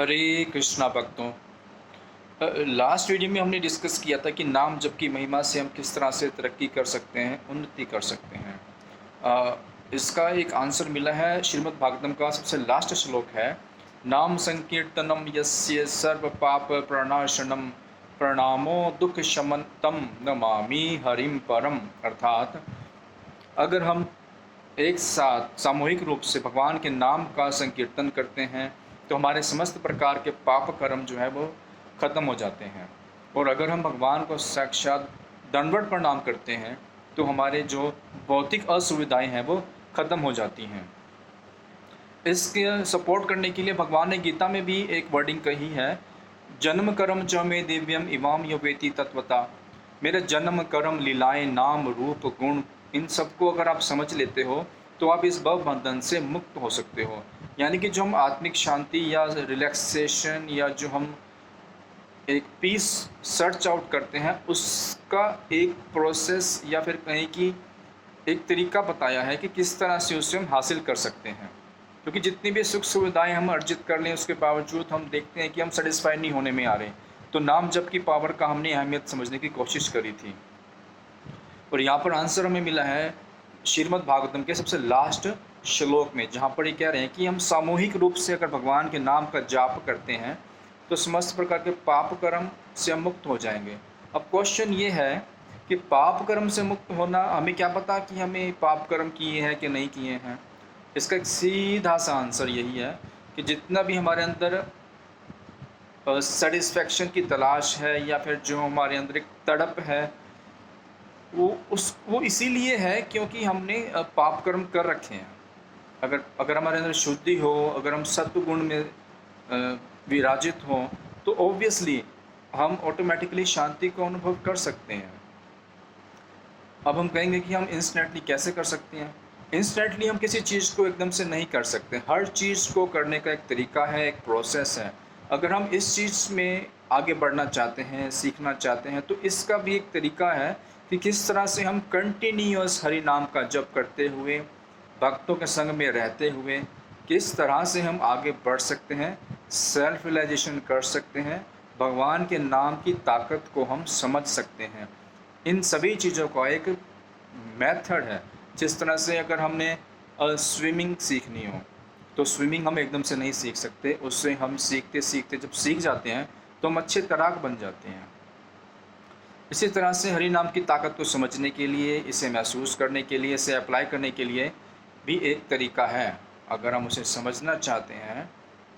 हरे कृष्णा भक्तों। Last video में हमने डिस्कस किया था कि नाम जप की महिमा से हम किस तरह से तरक्की कर सकते हैं, उन्नति कर सकते हैं। इसका एक आंसर मिला है, श्रीमद् भागवतम का सबसे लास्ट श्लोक है, नाम संकीर्तनम यस्य सर्व पाप प्रणाशनम प्रणामो दुख शमन तम नमामि हरिम परम। अर्थात अगर हम एक साथ सामूहिक रूप से भगवान के नाम का संकीर्तन करते हैं तो हमारे समस्त प्रकार के पाप कर्म जो है वो ख़त्म हो जाते हैं। और अगर हम भगवान को साक्षात दंडवत प्रणाम करते हैं तो हमारे जो भौतिक असुविधाएं हैं वो ख़त्म हो जाती हैं। इसके सपोर्ट करने के लिए भगवान ने गीता में भी एक वर्डिंग कही है, जन्म कर्म च में दिव्यम इमाम योवेति तत्वता। मेरे जन्म कर्म लीलाएं नाम रूप गुण इन सबको अगर आप समझ लेते हो तो आप इस भव बंधन से मुक्त हो सकते हो। यानी कि जो हम आत्मिक शांति या रिलैक्सेशन या जो हम एक पीस सर्च आउट करते हैं उसका एक प्रोसेस या फिर कहें कि एक तरीका बताया है कि किस तरह से उसे हम हासिल कर सकते हैं। क्योंकि जितनी भी सुख सुविधाएं हम अर्जित कर लें उसके बावजूद हम देखते हैं कि हम सेटिस्फाई नहीं होने में आ रहे। तो नाम जप की पावर का हमने अहमियत समझने की कोशिश करी थी और यहाँ पर आंसर हमें मिला है श्रीमद् भागवतम के सबसे लास्ट श्लोक में, जहाँ पर ये कह रहे हैं कि हम सामूहिक रूप से अगर भगवान के नाम का जाप करते हैं तो समस्त प्रकार के पाप कर्म से हम मुक्त हो जाएंगे। अब क्वेश्चन ये है कि पाप कर्म से मुक्त होना, हमें क्या पता कि हमें पाप कर्म किए हैं कि नहीं किए हैं। इसका एक सीधा सा आंसर यही है कि जितना भी हमारे अंदर सेटिस्फैक्शन की तलाश है या फिर जो हमारे अंदर एक तड़प है वो इसीलिए है क्योंकि हमने पाप कर्म कर रखे हैं। अगर हमारे अंदर शुद्धि हो, अगर हम सत्व गुण में विराजित हों तो ऑब्वियसली हम ऑटोमेटिकली शांति को अनुभव कर सकते हैं। अब हम कहेंगे कि हम इंस्टेंटली कैसे कर सकते हैं। इंस्टेंटली हम किसी चीज़ को एकदम से नहीं कर सकते। हर चीज़ को करने का एक तरीका है, एक प्रोसेस है। अगर हम इस चीज़ में आगे बढ़ना चाहते हैं, सीखना चाहते हैं, तो इसका भी एक तरीका है कि किस तरह से हम कंटिन्यूअस हरि नाम का जप करते हुए, भक्तों के संग में रहते हुए किस तरह से हम आगे बढ़ सकते हैं, सेल्फ रियलाइजेशन कर सकते हैं, भगवान के नाम की ताकत को हम समझ सकते हैं। इन सभी चीज़ों का एक मेथड है। जिस तरह से अगर हमने स्विमिंग सीखनी हो तो स्विमिंग हम एकदम से नहीं सीख सकते, उससे हम सीखते सीखते जब सीख जाते हैं तो हम अच्छे तैराक बन जाते हैं। इसी तरह से हरि नाम की ताकत को समझने के लिए, इसे महसूस करने के लिए, इसे अप्लाई करने के लिए भी एक तरीका है। अगर हम उसे समझना चाहते हैं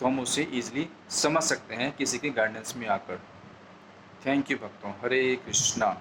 तो हम उसे ईज़िली समझ सकते हैं किसी के गाइडेंस में आकर। थैंक यू भक्तों। हरे कृष्णा।